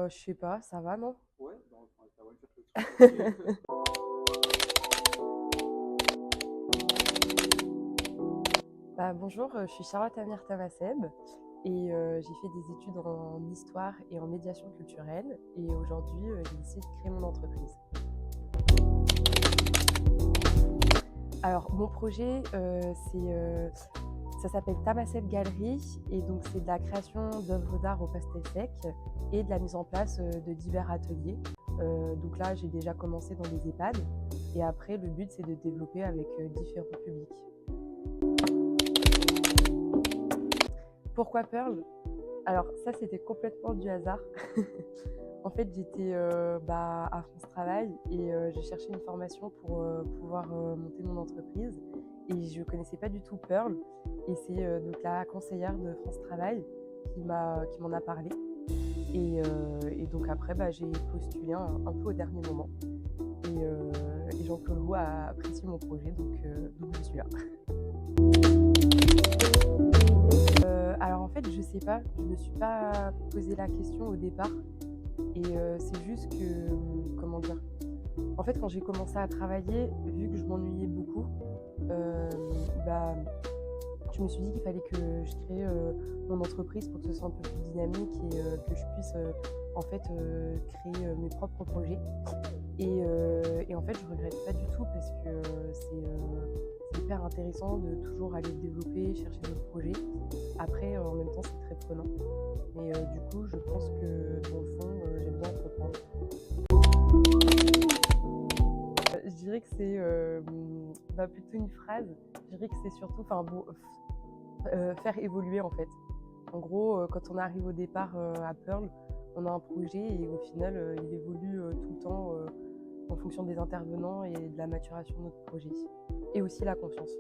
Je sais pas, ça va, non? Ouais, bah, enfin, avec ta voiture, le truc. Bah, bonjour, je suis Charlotte Amir Tamasseb et j'ai fait des études en histoire et en médiation culturelle et aujourd'hui, j'ai décidé de créer mon entreprise. Alors mon projet, ça s'appelle Tamasseb Galerie et donc c'est de la création d'œuvres d'art au pastel sec et de la mise en place, de divers ateliers. Donc là, j'ai déjà commencé dans des EHPAD et après le but, c'est de développer avec, différents publics. Pourquoi Pearl? Alors ça, c'était complètement du hasard. En fait, j'étais à France Travail et j'ai cherché une formation pour pouvoir monter mon entreprise. Et je ne connaissais pas du tout Pearl. Et c'est donc la conseillère de France Travail qui m'en a parlé. Et donc après, j'ai postulé un peu au dernier moment. Et Jean-Claude Roux a apprécié mon projet, donc je suis là. Alors en fait, je sais pas, je me suis pas posé la question au départ. Et c'est juste que, comment dire, en fait, quand j'ai commencé à travailler, vu que je m'ennuyais beaucoup, euh, bah, je me suis dit qu'il fallait que je crée mon entreprise pour que ce soit un peu plus dynamique et que je puisse en fait créer mes propres projets. Et en fait, je regrette pas du tout parce que c'est hyper intéressant de toujours aller développer, chercher d'autres projets. Après, en même temps, c'est très prenant. Mais du coup, je pense que dans le fond, j'aime bien entreprendre. Je dirais que c'est plutôt une phrase. Je dirais que c'est surtout faire évoluer en fait. En gros, quand on arrive au départ à Pearl, on a un projet et au final, il évolue tout le temps en fonction des intervenants et de la maturation de notre projet. Et aussi la confiance.